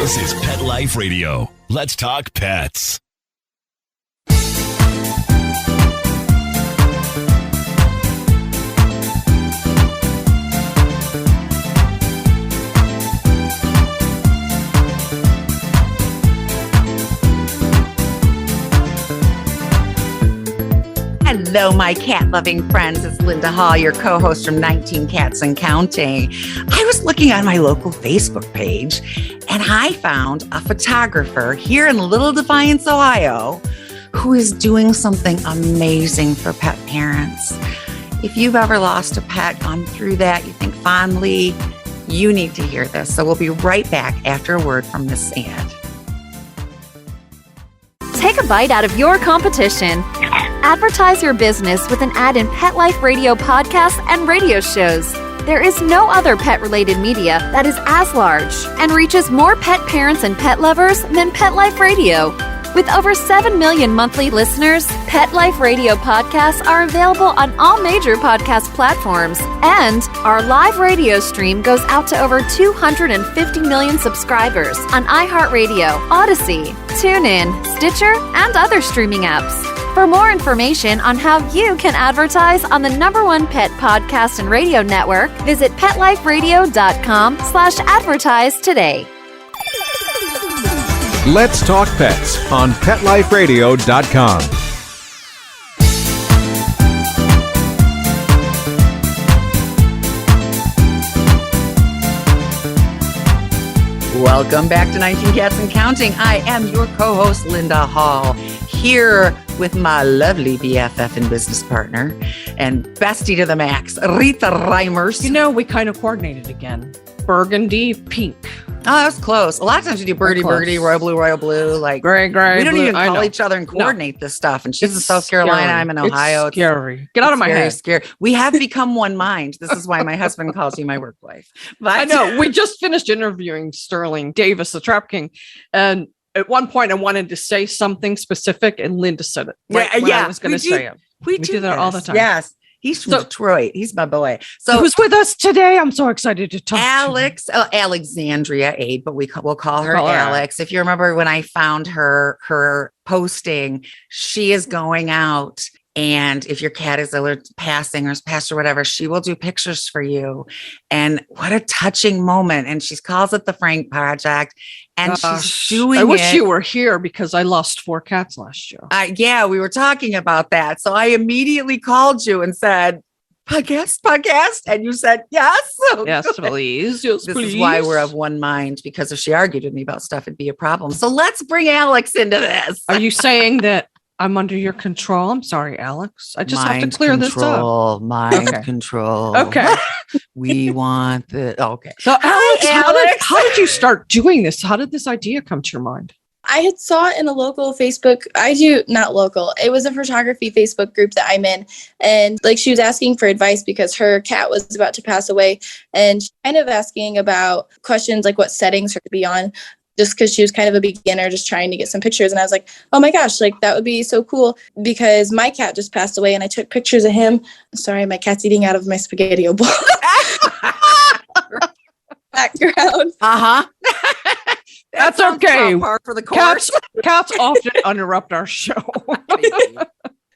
This is Pet Life Radio. Let's talk pets. Hello, my cat-loving friends. It's Linda Hall, your co-host from 19 Cats and Counting. I was looking on my local Facebook page, and I found a photographer here in Little Defiance, Ohio, who is doing something amazing for pet parents. If you've ever lost a pet, gone through that, you think fondly, you need to hear this. So we'll be right back after a word from this ad. Take a bite out of your competition. Advertise your business with an ad in Pet Life Radio podcasts and radio shows. There is no other pet-related media that is as large and reaches more pet parents and pet lovers than Pet Life Radio. With over 7 million monthly listeners, Pet Life Radio podcasts are available on all major podcast platforms, and our live radio stream goes out to over 250 million subscribers on iHeartRadio, Odyssey, TuneIn, Stitcher, and other streaming apps. For more information on how you can advertise on the #1 pet podcast and radio network, visit PetLifeRadio.com/advertise today. Let's Talk Pets on PetLifeRadio.com. Welcome back to 19 Cats and Counting. I am your co-host, Linda Hall, here with my lovely BFF and business partner and bestie to the max, Rita Reimers. You know, we kind of coordinated again. Burgundy, pink. Oh, that was close. A lot of times we do burgundy, royal blue, like gray, we don't blue. even call each other and coordinate this stuff. And she's in South Carolina, I'm in Ohio. It's scary. Get out of my head. Scary. We have become one mind. This is why my husband calls you my work wife. But I know. We just finished interviewing Sterling Davis, the Trap King, and at one point I wanted to say something specific, and Linda said it. Right when I was going to say it. We do that all the time. Yes. He's from Detroit. He's my boy. So who's with us today? I'm so excited to talk to Alexandria Hope, but we'll call her Alex. If you remember when I found her posting, she is going out. And if your cat is passing or passed or whatever, she will do pictures for you. And what a touching moment. And she calls it the Frank Project. And she's doing it. I wish you were here because I lost 4 cats last year. Yeah, we were talking about that. So I immediately called you and said, podcast. And you said, yes. Yes, please. Yes, this is why we're of one mind, because if she argued with me about stuff, it'd be a problem. So let's bring Alex into this. Are you saying that I'm under your control? I'm sorry, Alex. I just have to clear this up. Mind control. Okay. We want the... Okay. So Alex, how did you start doing this? How did this idea come to your mind? I had saw it in a local Facebook. Not local. It was a photography Facebook group that I'm in. And like she was asking for advice because her cat was about to pass away. And she kind of asking about questions like what settings her to be on, just because she was kind of a beginner, just trying to get some pictures. And I was like, oh my gosh, like that would be so cool because my cat just passed away and I took pictures of him. Sorry, my cat's eating out of my spaghetti bowl. Background. That's okay. Par for the course. Cats often interrupt our show.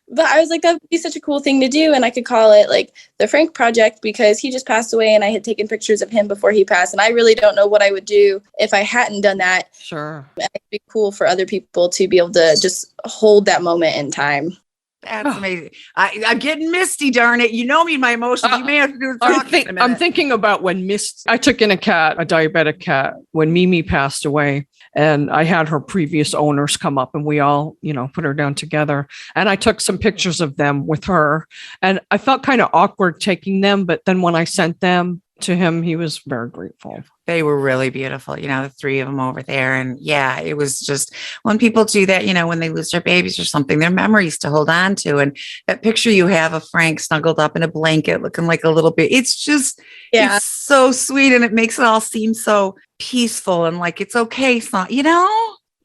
But I was like, that would be such a cool thing to do. And I could call it like the Frank Project because he just passed away and I had taken pictures of him before he passed. And I really don't know what I would do if I hadn't done that. Sure. It'd be cool for other people to be able to just hold that moment in time. That's amazing. I'm getting misty, darn it. You know me, my emotions. You may have to do the talking in a minute. I'm thinking about when I took in a diabetic cat, when Mimi passed away. And I had her previous owners come up and we all, put her down together. And I took some pictures of them with her. And I felt kind of awkward taking them. But then when I sent them to him, he was very grateful. They were really beautiful, the 3 of them over there. And yeah, it was just when people do that, when they lose their babies or something, they're memories to hold on to. And that picture you have of Frank snuggled up in a blanket looking like a little bit, it's just, it's so sweet. And it makes it all seem so peaceful and like, it's okay. So,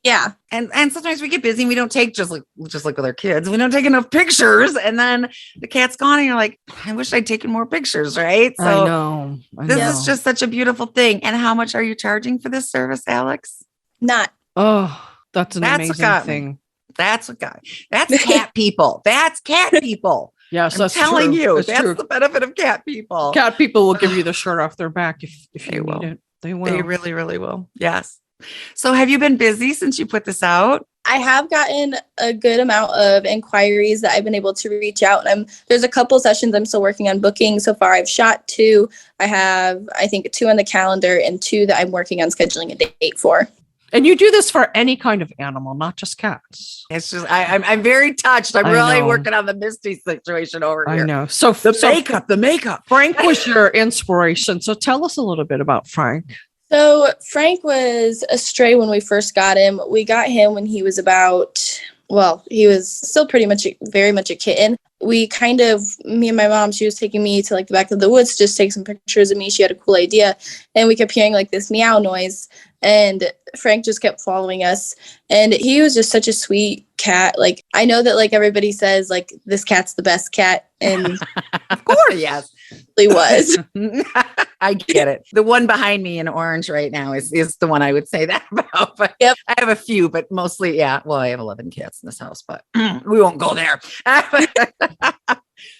Yeah. And sometimes we get busy and we don't take just like with our kids. We don't take enough pictures and then the cat's gone and you're like, I wish I'd taken more pictures, right? So I know. This is just such a beautiful thing. And how much are you charging for this service, Alex? Not. Oh, that's an That's what amazing got me. thing. That's what got me. That's cat people. That's cat people. Yes, I'm that's telling true. you, That's true. the benefit of cat people. Cat people will give you the shirt off their back if They you will. need it. They will. They really, really will. Yes. So have you been busy since you put this out? I have gotten a good amount of inquiries that I've been able to reach out. And there's a couple sessions I'm still working on booking. So far, I've shot 2. I have, I think, 2 on the calendar and 2 that I'm working on scheduling a date for. And you do this for any kind of animal, not just cats. It's just I'm very touched. I'm I really know. working on the Misty situation over here. I know. So The makeup. Frank was your inspiration. So tell us a little bit about Frank. So Frank was a stray when we first got him. We got him when he was he was still very much a kitten. Me and my mom, she was taking me to like the back of the woods to just take some pictures of me. She had a cool idea. And we kept hearing like this meow noise. And Frank just kept following us. And he was just such a sweet cat. Like, I know that like everybody says like this cat's the best cat. And Of course, yes. he was. I get it. The one behind me in orange right now is the one I would say that about. But Yep. I have a few, but mostly, yeah. Well, I have 11 cats in this house, but we won't go there.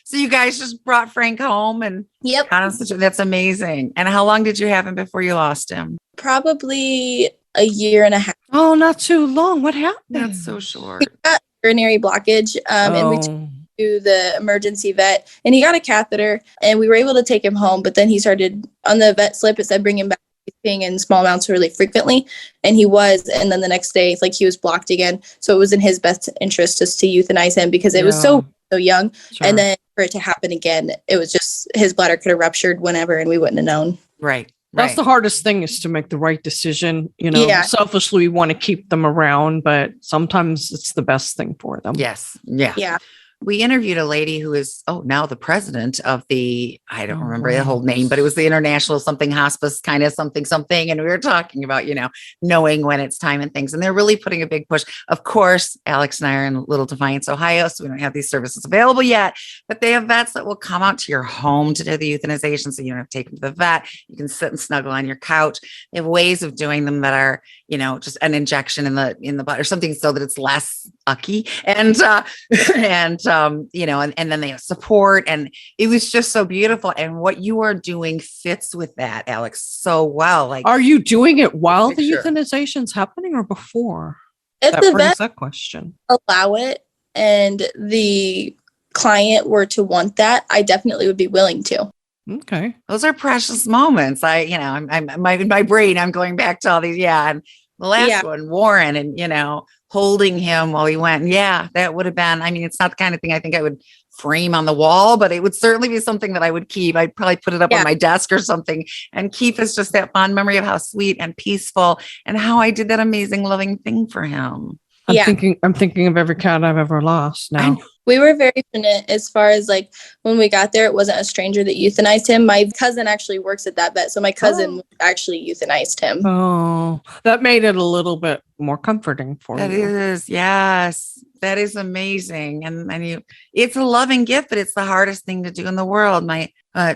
So you guys just brought Frank home and Yep. that's amazing. And how long did you have him before you lost him? Probably a year and a half. Oh, not too long. What happened? That's so short. He got urinary blockage. And we took to the emergency vet and he got a catheter and we were able to take him home, but then he started on the vet slip, it said bring him back peeing in small amounts really frequently, and he was, and then the next day like he was blocked again, so it was in his best interest just to euthanize him because it was so young. Sure. And then for it to happen again, it was just his bladder could have ruptured whenever and we wouldn't have known. Right. That's the hardest thing, is to make the right decision. Yeah. Selfishly, we want to keep them around, but sometimes it's the best thing for them. Yes. Yeah. Yeah. We interviewed a lady who is, now the president of I don't remember the whole name, but it was the International something hospice kind of something. And we were talking about, knowing when it's time and things. And they're really putting a big push. Of course, Alex and I are in Little Defiance, Ohio, so we don't have these services available yet, but they have vets that will come out to your home to do the euthanization. So you don't have to take them to the vet. You can sit and snuggle on your couch. They have ways of doing them that are, just an injection in the butt or something so that it's less ucky. And then they have support, and it was just so beautiful. And what you are doing fits with that, Alex, so well. Like, are you doing it while the Sure. euthanization's happening or before? If That the brings vet that question. allow it and the client were to want that, I definitely would be willing to. Okay. those are precious moments. I'm in my brain, I'm going back to all these. Yeah. And the last one, Warren, and, holding him while he went. Yeah, that would have been, it's not the kind of thing I think I would frame on the wall, but it would certainly be something that I would keep. I'd probably put it up on my desk or something and keep as just that fond memory of how sweet and peaceful and how I did that amazing, loving thing for him. I'm thinking of every cat I've ever lost now. We were very fortunate as far as like when we got there, it wasn't a stranger that euthanized him. My cousin actually works at that vet. So my cousin actually euthanized him. Oh, that made it a little bit more comforting for you. That is, yes. That is amazing. And it's a loving gift, but it's the hardest thing to do in the world. My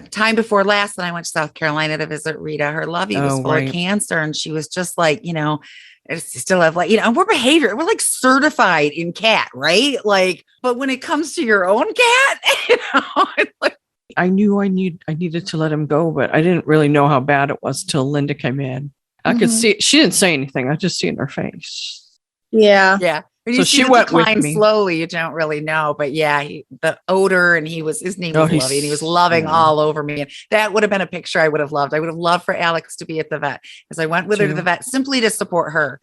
time before last, when I went to South Carolina to visit Rita, her lovey was full of cancer. And she was just like, I still have we're behavior. We're like certified in cat, right? Like, but when it comes to your own cat, it's like, I knew I needed to let him go, but I didn't really know how bad it was till Linda came in. I could see, she didn't say anything. I just see in her face. Yeah. Yeah. When So you see she the went with decline me. slowly, you don't really know. But yeah, the odor, and his name was Lovey, and he was loving all over me. And that would have been a picture I would have loved. I would have loved for Alex to be at the vet, because I went with her to the vet simply to support her.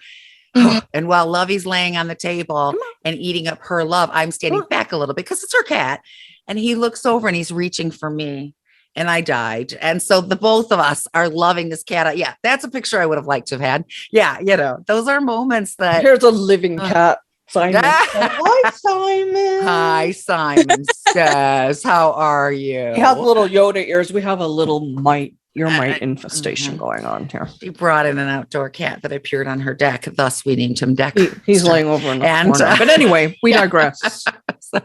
And while Lovey's laying on the table and eating up her love, I'm standing back a little bit because it's her cat. And he looks over and he's reaching for me. And I died. And so the both of us are loving this cat. Yeah, that's a picture I would have liked to have had. Yeah, those are moments that... Here's a living cat. Simon. Hi, Simon. Hi, Simon says, how are you? He has little Yoda ears. We have a little mite your mite infestation going on here. She brought in an outdoor cat that appeared on her deck. Thus, we named him Deck. He's laying over in the corner. But anyway, we digress. So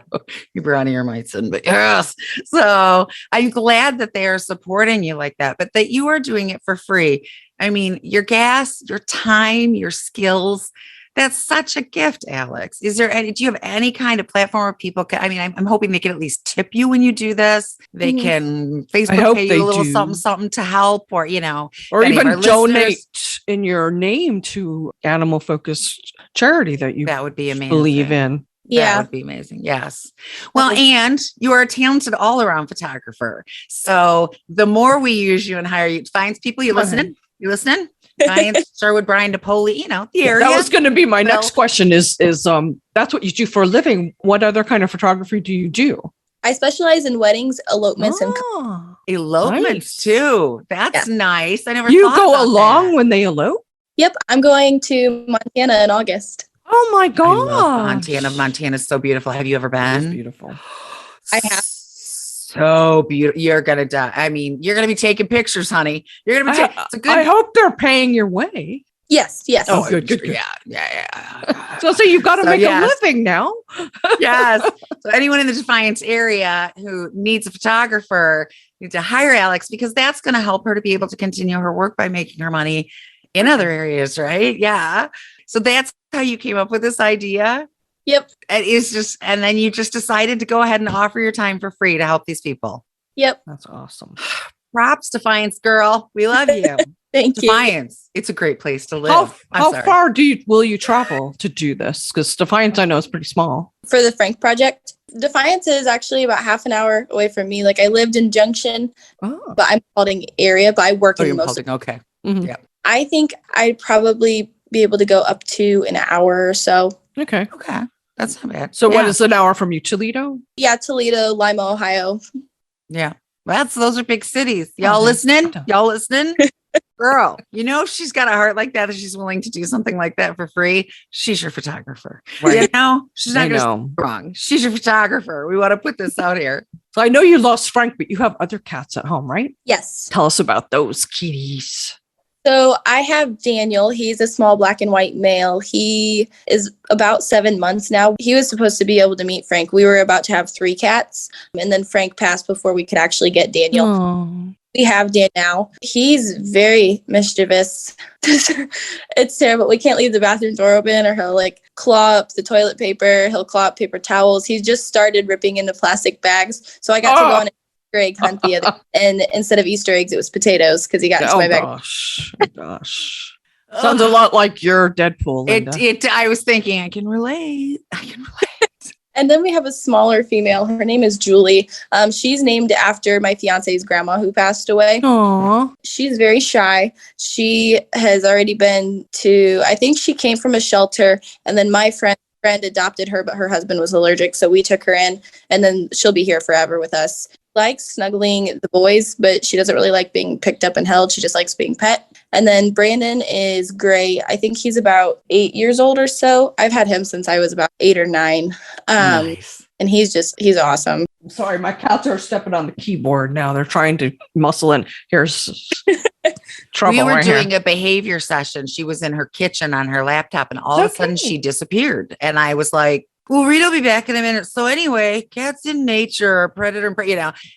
you brought in your mites in, but yes. So I'm glad that they are supporting you like that, but that you are doing it for free. I mean, your gas, your time, your skills. That's such a gift, Alex. Do you have any kind of platform where people can, I mean, I'm hoping they can at least tip you when you do this. They can Facebook pay you a little something to help, or, or even donate in your name to animal focused charity that would be amazing. Believe in. Yeah. That would be amazing. Yes. Well, and you are a talented all around photographer. So the more we use you and hire you, finds people, you listening? Sherwood, Brian, Napoli, the area. That was going to be my next question is that's what you do for a living. What other kind of photography do you do? I specialize in weddings, elopements, and elopements too. That's nice. I never You thought go about along that. when they elope? Yep. I'm going to Montana in August. Oh my God. I love Montana. Montana's so beautiful. Have you ever been? It's beautiful. I have. So beautiful. You're going to die. I mean, you're going to be taking pictures, honey. You're going to be I hope they're paying your way. Yes. Oh, good. Yeah. So you've got to make a living now. Yes. So anyone in the Defiance area who needs a photographer, needs to hire Alex, because that's going to help her to be able to continue her work by making her money in other areas, right? Yeah. So that's how you came up with this idea. Yep. And then you just decided to go ahead and offer your time for free to help these people. Yep. That's awesome. Props, Defiance girl. We love you. Thank you. Defiance. It's a great place to live. How far will you travel to do this? Because Defiance, I know, is pretty small. For the Frank project, Defiance is actually about half an hour away from me. Like I lived in Junction, but I'm Paulding area, but I work in most. Okay. Mm-hmm. Yeah. I think I'd probably be able to go up to an hour or so. Okay. That's not bad. So what is an hour from you? Toledo? Yeah, Toledo, Lima, Ohio. Yeah. Those are big cities. Y'all listening? Girl, she's got a heart like that. If she's willing to do something like that for free, she's your photographer. Right. She's not going to wrong. She's your photographer. We want to put this out here. So I know you lost Frank, but you have other cats at home, right? Yes. Tell us about those kitties. So I have Daniel. He's a small black and white male. He is about 7 months now. He was supposed to be able to meet Frank. We were about to have 3 cats, and then Frank passed before we could actually get Daniel. Aww. We have Dan now. He's very mischievous. It's terrible. We can't leave the bathroom door open, or he'll claw up the toilet paper. He'll claw up paper towels. He's just started ripping into plastic bags. So I got to go on an Easter egg hunt the other, and instead of Easter eggs, it was potatoes because he got into my bag. Gosh. Sounds a lot like your Deadpool, Linda. I was thinking, I can relate. And then we have a smaller female. Her name is Julie. She's named after my fiance's grandma who passed away. Aww. She's very shy. She has already been I think she came from a shelter, and then my friend adopted her, but her husband was allergic. So we took her in, and then she'll be here forever with us. Likes snuggling the boys, but she doesn't really like being picked up and held. She just likes being pet. And then Brandon is gray. I think he's about 8 years old or so. I've had him since I was about 8 or 9. Nice. And he's awesome. Sorry, my cats are stepping on the keyboard now. They're trying to muscle in. Here's trouble. We were doing here. a behavior session. She was in her kitchen on her laptop, and all of a sudden she disappeared. And I was like, well, Rita will be back in a minute. So anyway, cats in nature are predator.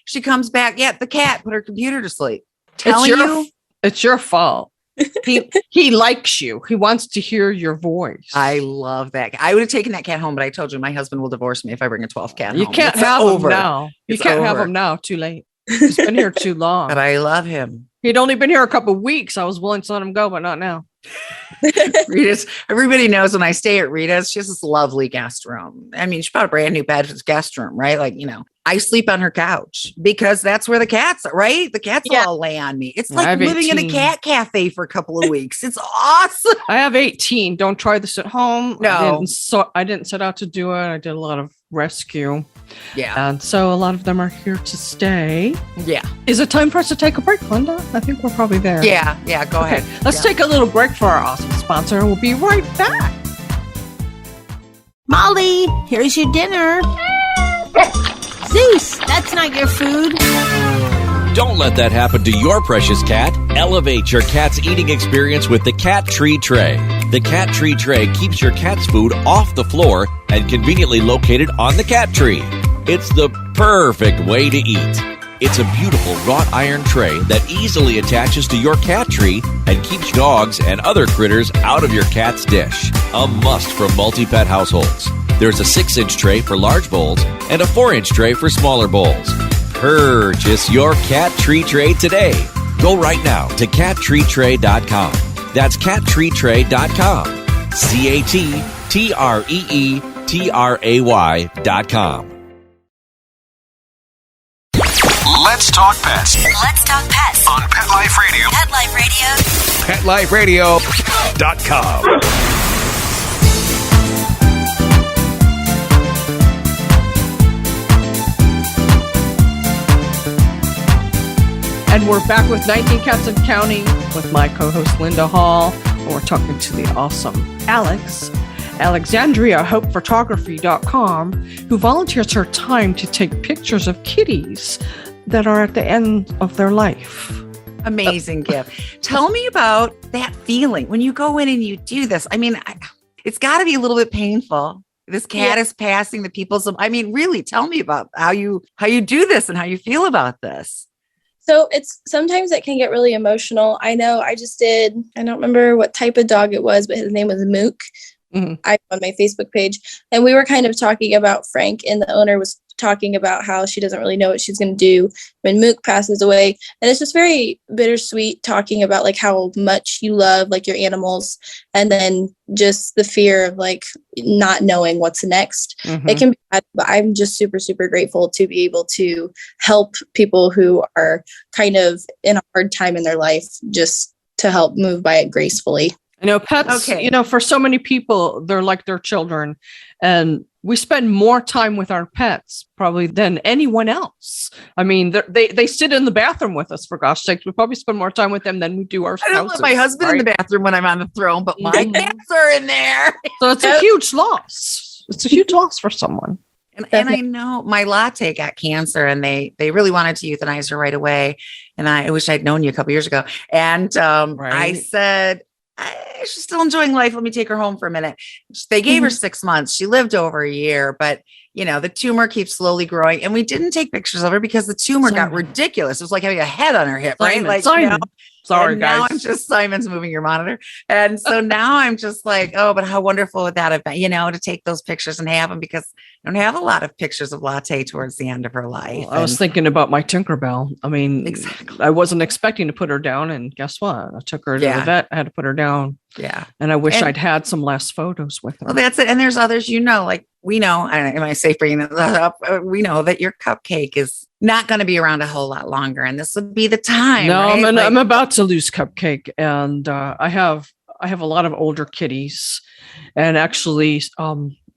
She comes back. Yeah, the cat put her computer to sleep. It's your fault. He likes you. He wants to hear your voice. I love that. I would have taken that cat home, but I told you my husband will divorce me if I bring a 12th cat home. You can't have him now. You can't have him now. Too late. He's been here too long. But I love him. He'd only been here a couple of weeks. I was willing to let him go, but not now. Everybody knows when I stay at Rita's, she has this lovely guest room. I mean, she bought a brand new bed for this guest room, right? I sleep on her couch because that's where the cats are, right? The cats all lay on me. It's like living in a cat cafe for a couple of weeks. It's awesome. I have 18. Don't try this at home. No. I didn't set out to do it. I did a lot of rescue. Yeah. And so a lot of them are here to stay. Yeah. Is it time for us to take a break, Linda? I think we're probably there. Yeah. Go ahead. Let's take a little break for our awesome sponsor, and we'll be right back. Molly, here's your dinner. Zeus, that's not your food. Don't let that happen to your precious cat. Elevate your cat's eating experience with the Cat Tree Tray. The Cat Tree Tray keeps your cat's food off the floor and conveniently located on the cat tree. It's the perfect way to eat. It's a beautiful wrought iron tray that easily attaches to your cat tree and keeps dogs and other critters out of your cat's dish. A must for multi-pet households. There's a 6-inch tray for large bowls and a 4-inch tray for smaller bowls. Purchase your Cat Tree Tray today. Go right now to cattreetray.com. That's cattreetray.com. cattreetray.com. Let's talk pets Let's talk pets on Pet Life Radio. Pet Life Radio. PetLifeRadio.com. And we're back with 19 Cats and Counting with my co-host Linda Hall. And we're talking to the awesome Alexandria Hope Photography.com, who volunteers her time to take pictures of kitties that are at the end of their life. Amazing gift. Tell me about that feeling when you go in and you do this. I mean, it's got to be a little bit painful. This cat is passing the people's. I mean, really, tell me about how you do this and how you feel about this. So sometimes it can get really emotional. I know I don't remember what type of dog it was, but his name was Mook. Mm-hmm. I'm on my Facebook page, and we were kind of talking about Frank, and the owner was talking about how she doesn't really know what she's going to do when Mook passes away. And it's just very bittersweet talking about like how much you love like your animals, and then just the fear of like not knowing what's next. Mm-hmm. It can be bad, but I'm just super, super grateful to be able to help people who are kind of in a hard time in their life, just to help move by it gracefully. I know pets, for so many people, they're like their children, and we spend more time with our pets probably than anyone else. I mean, they sit in the bathroom with us, for gosh sakes. We probably spend more time with them than we do our spouses. I don't let my husband in the bathroom when I'm on the throne, but my cats are in there. So it's a huge loss. It's a huge loss for someone. And I know my latte got cancer, and they really wanted to euthanize her right away. And I wish I'd known you a couple years ago. And I said, she's still enjoying life. Let me take her home for a minute. They gave her 6 months. She lived over a year, but the tumor keeps slowly growing, and we didn't take pictures of her because the tumor got ridiculous. It was like having a head on her hip, right? Like, sorry, guys. Now Simon's moving your monitor. And so now I'm just like, oh, but how wonderful would that have been, to take those pictures and have them, because I don't have a lot of pictures of Latte towards the end of her life. Well, I was thinking about my Tinkerbell. I mean, exactly. I wasn't expecting to put her down, and guess what? I took her to the vet. I had to put her down. Yeah. And I wish I'd had some last photos with her. Well, that's it. And there's others, like we know, am I safe bringing that up? We know that your cupcake is not going to be around a whole lot longer, and this would be the time. No, right? I'm about to lose Cupcake, and I have a lot of older kitties, and actually,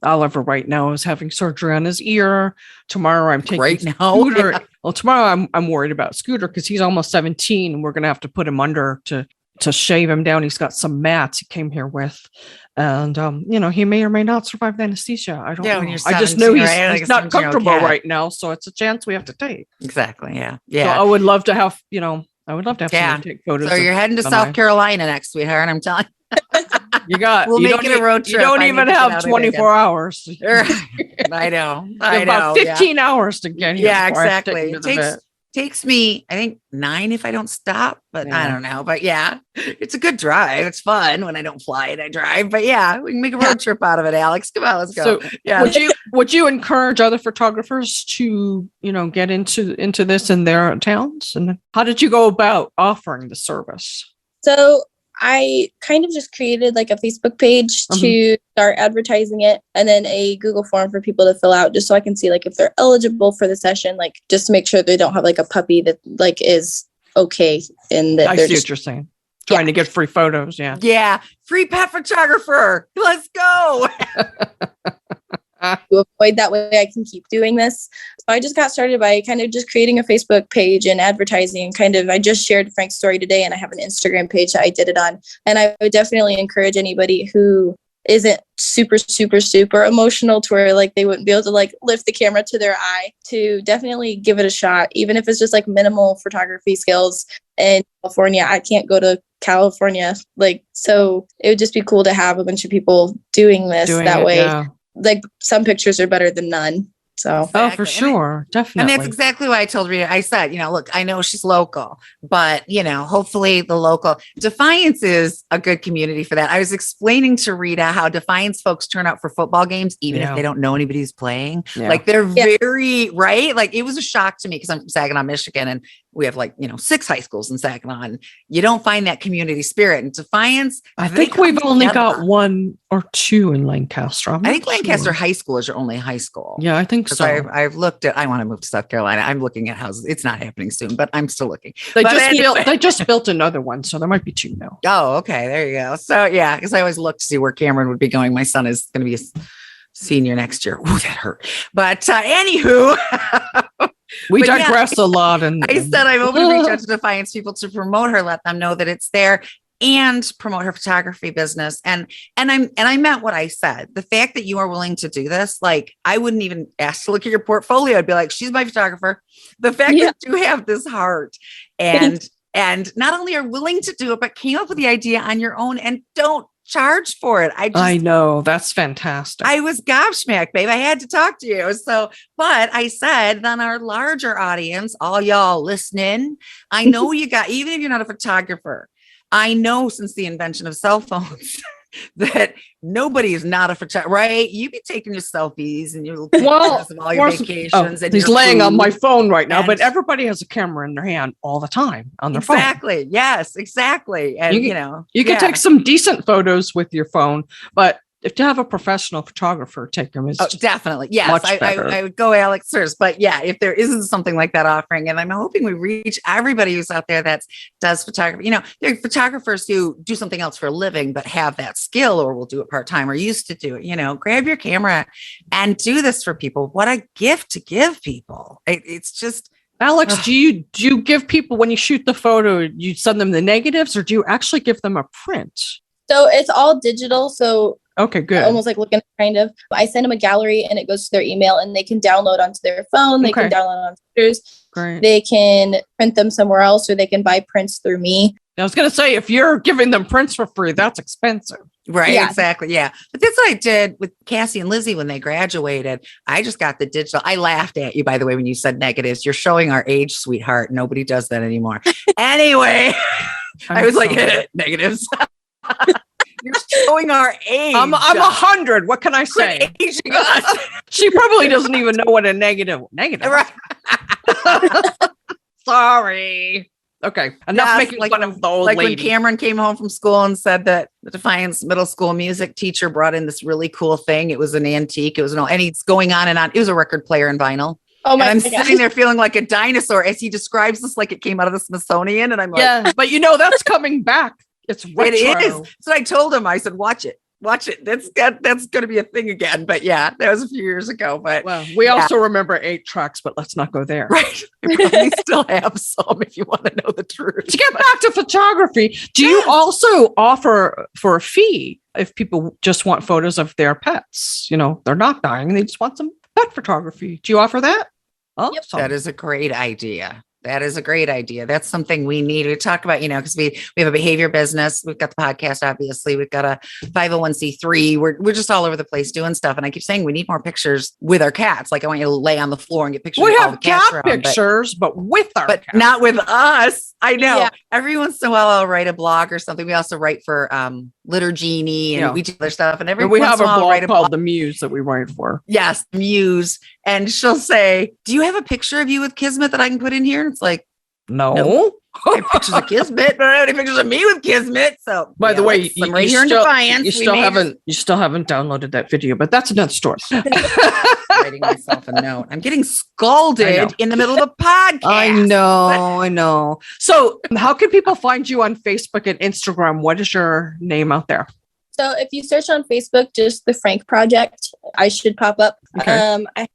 Oliver right now is having surgery on his ear. Tomorrow I'm taking Scooter. Yeah. Well, tomorrow I'm worried about Scooter because he's almost 17, and we're going to have to put him under to shave him down. He's got some mats he came here with, and he may or may not survive the anesthesia. I don't know. I just know he's not comfortable right now, so it's a chance we have to take. Exactly. Yeah. So I would love to have someone take photos. So you're heading to South Carolina next, sweetheart. I'm telling you. We'll make it a road trip. You don't even have 24 hours. I know. About 15 hours to get here. Yeah, exactly. It takes me, I think, 9 if I don't stop, but I don't know. But yeah, it's a good drive. It's fun when I don't fly and I drive. But yeah, we can make a road trip out of it, Alex. Come on, let's go. So would you encourage other photographers to, get into this in their towns? And how did you go about offering the service? So I kind of just created like a Facebook page to start advertising it, and then a Google form for people to fill out, just so I can see like if they're eligible for the session, like just to make sure they don't have like a puppy that like is okay. And that I see what you're saying. Trying to get free photos. Yeah. Yeah. Free pet photographer. Let's go. To avoid that way I can keep doing this. So I just got started by kind of just creating a Facebook page and advertising, and I just shared Frank's story today, and I have an Instagram page that I did it on. And I would definitely encourage anybody who isn't super, super, super emotional to where like they wouldn't be able to like lift the camera to their eye, to definitely give it a shot, even if it's just like minimal photography skills. In California, I can't go to California, like, so it would just be cool to have a bunch of people doing this that way. Yeah. Like some pictures are better than none. So, exactly. For sure. Definitely. And that's exactly why I told Rita, I said, look, I know she's local, but hopefully the local Defiance is a good community for that. I was explaining to Rita how Defiance folks turn out for football games, even if they don't know anybody who's playing. Yeah. Like they're very, right. Like it was a shock to me because I'm from Saginaw, Michigan, and we have 6 high schools in Saginaw, and you don't find that community spirit. In Defiance, I think we've only got 1 or 2 in Lancaster. I think Lancaster High School is your only high school. Yeah, I think so. I've looked at, I want to move to South Carolina. I'm looking at houses. It's not happening soon, but I'm still looking. They just built another one, so there might be 2 now. Oh, okay. There you go. So yeah, because I always look to see where Cameron would be going. My son is going to be a senior next year. Oh, that hurt. But anywho. We digress a lot. And I said I'm hoping to reach out to Defiance people to promote her, let them know that it's there, and promote her photography business. And I meant what I said. The fact that you are willing to do this, like I wouldn't even ask to look at your portfolio. I'd be like, she's my photographer. The fact that you have this heart and not only are willing to do it, but came up with the idea on your own and don't charge for it. I know, that's fantastic. I was gobsmacked, babe. I had to talk to you. So, but I said, then our larger audience, all y'all listening, I know you got, even if you're not a photographer, I know since the invention of cell phones that nobody is not a photographer, right? You be taking your selfies and your pictures of all your vacations. And he's laying on my phone right now, but everybody has a camera in their hand all the time on their phone. Exactly. Yes, exactly. And you can take some decent photos with your phone, but if you have a professional photographer take them, definitely. Yes, I would go Alex first. But yeah, if there isn't something like that offering, and I'm hoping we reach everybody who's out there that does photography. There are photographers who do something else for a living, but have that skill or will do it part-time or used to do it. Grab your camera and do this for people. What a gift to give people. It's just, Alex, do you give people, when you shoot the photo, you send them the negatives, or do you actually give them a print? So it's all digital. So okay, good. Almost like looking kind of. I send them a gallery and it goes to their email, and they can download onto their phone. They can download on computers. Great. They can print them somewhere else, or they can buy prints through me. I was going to say, if you're giving them prints for free, that's expensive. Right. Yeah. Exactly. Yeah. But that's what I did with Cassie and Lizzie when they graduated. I just got the digital. I laughed at you, by the way, when you said negatives. You're showing our age, sweetheart. Nobody does that anymore. Anyway, I was like, negatives. You're showing our age. I'm 100. What can I say? She probably doesn't even know what a negative. Right. Sorry. Okay. Enough making fun of the old lady. When Cameron came home from school and said that the Defiance middle school music teacher brought in this really cool thing. It was an antique. It was and he's going on and on. It was a record player and vinyl. Oh my! And I'm sitting there feeling like a dinosaur as he describes this like it came out of the Smithsonian, and I'm like, yeah, but that's coming back. It's retro. It is. So I told him, I said, watch it. That's going to be a thing again. But yeah, that was a few years ago. But we also remember 8 tracks, but let's not go there. Right. We probably still have some if you want to know the truth. To get back to photography, do you also offer for a fee if people just want photos of their pets? They're not dying. They just want some pet photography. Do you offer that? Oh, yep. That is a great idea. That's something we need to talk about, because we have a behavior business. We've got the podcast, obviously. We've got a 501c3. We're just all over the place doing stuff. And I keep saying we need more pictures with our cats. Like I want you to lay on the floor and get pictures. We have cat pictures, but with our cats. Not with us. I know. Yeah. Every once in a while I'll write a blog or something. We also write for Litter Genie and we do other stuff. And we have a blog called The Muse that we write for. Yes, Muse. And she'll say, do you have a picture of you with Kismet that I can put in here? And it's like, no. I have pictures of Kismet, but I don't have any pictures of me with Kismet. So by the way, I'm right here in Defiance. You still haven't downloaded that video, but that's another story. Writing myself a note. I'm getting scalded in the middle of a podcast. I know. So how can people find you on Facebook and Instagram? What is your name out there? So if you search on Facebook, just the Frank Project, I should pop up. Okay. I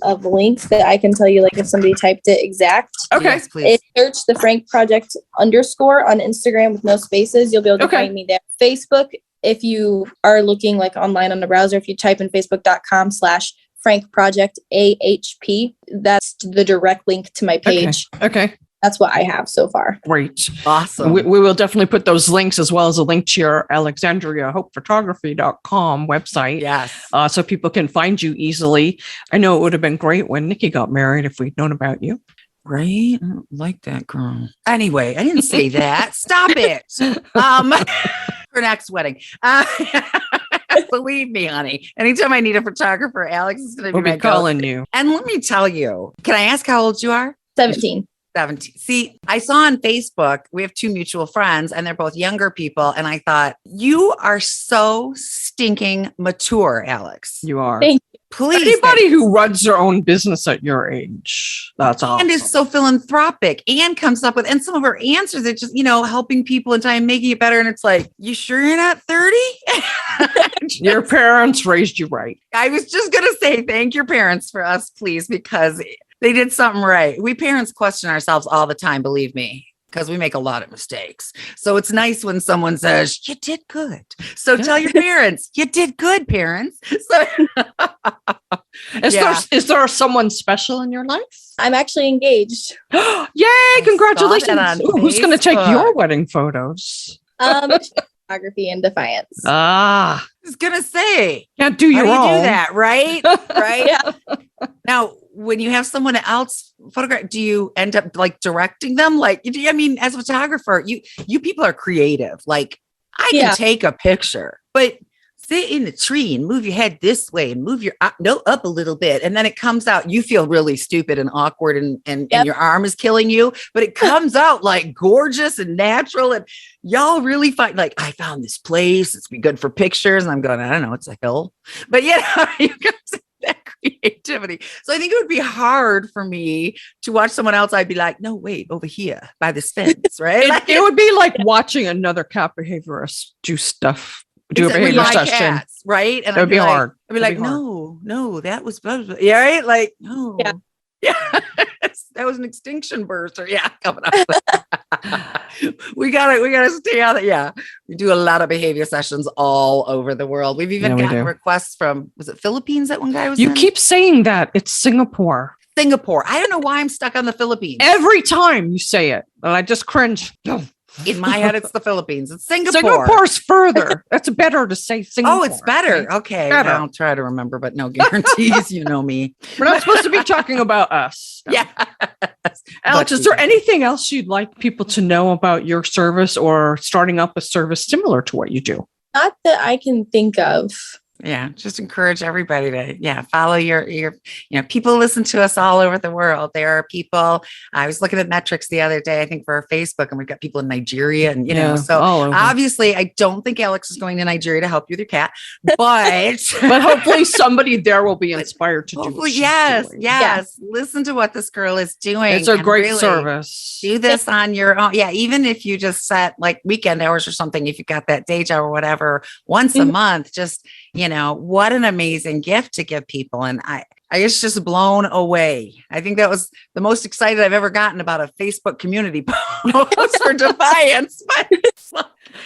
have a link that I can tell you, like if somebody typed it exact. Okay, yes, please. Search the Frank Project _ on Instagram with no spaces. You'll be able to find me there. Facebook if you are looking like online on the browser, if you type in facebook.com/FrankProject AHP, that's the direct link to my page. Okay. That's what I have so far. Great. Awesome. We will definitely put those links as well as a link to your Alexandria Hope photography.com website. Yes. So people can find you easily. I know it would have been great when Nikki got married if we'd known about you. Right? I don't like that girl. Anyway, I didn't say that. Stop it. Her next wedding. Believe me, honey. Anytime I need a photographer, Alex is going to We'll be calling you. And let me tell you, can I ask how old you are? 17. 17. See, I saw on Facebook, we have 2 mutual friends and they're both younger people. And I thought, you are so stinking mature, Alex. You are. Thank you. Please. Anybody who runs their own business at your age, that's awesome. And is so philanthropic and comes up with, and some of her answers are just, helping people in time, making it better. And it's like, you sure you're not 30? Your parents raised you right. I was just going to say, thank your parents for us, please, because they did something right. We parents question ourselves all the time, believe me, because we make a lot of mistakes. So it's nice when someone says, you did good. So tell your parents, you did good, parents. So Is there someone special in your life? I'm actually engaged. Yay, congratulations. Ooh, who's going to take your wedding photos? Photography and Defiance. I was going to say, can't do your how do own. you do that, right? Right? Yeah. Now, when you have someone else photograph, do you end up like directing them? Like, I mean, as a photographer, you people are creative. Like, I can take a picture, but sit in the tree and move your head this way and move your up a little bit. And then it comes out, you feel really stupid and awkward and your arm is killing you, but it comes out like gorgeous and natural. And y'all really find like, I found this place. It's be good for pictures. And I'm going, I don't know, it's a hill, but you guys that creativity. So I think it would be hard for me to watch someone else. I'd be like, no, wait, over here by this fence, right? It would be like watching another cat behaviorist do stuff. Do a behavior session, cats, right? And it would be hard. I'd be like, no, that was yeah, right? Like, no, yeah, that was an extinction burst, or coming up. we gotta stay on it. Yeah, we do a lot of behavior sessions all over the world. We've even gotten requests from, was it Philippines that one guy was? You keep saying that it's Singapore. I don't know why I'm stuck on the Philippines. Every time you say it, and I just cringe. In my head, it's the Philippines. It's Singapore. Singapore's further. That's better to say Singapore. Oh, it's better. Okay. Better. I'll try to remember, but no guarantees. You know me. We're not supposed to be talking about us. No. Yeah. Alex, is there anything else you'd like people to know about your service or starting up a service similar to what you do? Not that I can think of. Yeah, just encourage everybody to, follow your, people listen to us all over the world. There are people, I was looking at metrics the other day, I think for our Facebook, and we've got people in Nigeria and, so obviously I don't think Alex is going to Nigeria to help you with your cat, but, but hopefully somebody there will be inspired to do what Yes. Listen to what this girl is doing. It's a great service. Do this on your own. Yeah. Even if you just set like weekend hours or something, if you got that day job or whatever, once a month, just, what an amazing gift to give people. And I was just blown away. I think that was the most excited I've ever gotten about a Facebook community post for Defiance.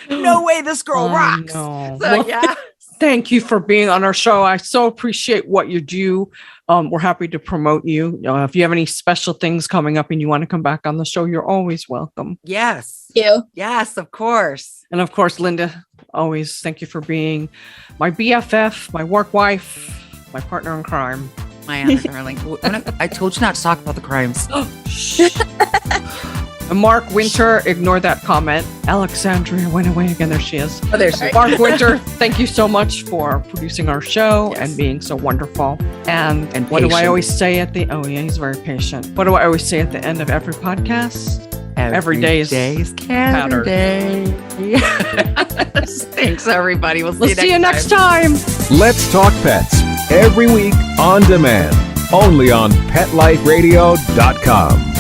No way, this girl rocks. No. So, thank you for being on our show. I so appreciate what you do. We're happy to promote you. If you have any special things coming up and you want to come back on the show, you're always welcome. Yes. Thank you. Yes, of course. And of course, Linda, always thank you for being my BFF, my work wife, my partner in crime. My Anna, darling. I told you not to talk about the crimes. Mark Winter, ignore that comment. Alexandria went away again. There she is. Oh, there she is. Mark Winter, thank you so much for producing our show and being so wonderful. And what do I always say at the... Oh, yeah, he's very patient. What do I always say at the end of every podcast? Every day is Saturday. Thanks, everybody. We'll see you next time. Let's Talk Pets. Every week on demand. Only on PetLifeRadio.com.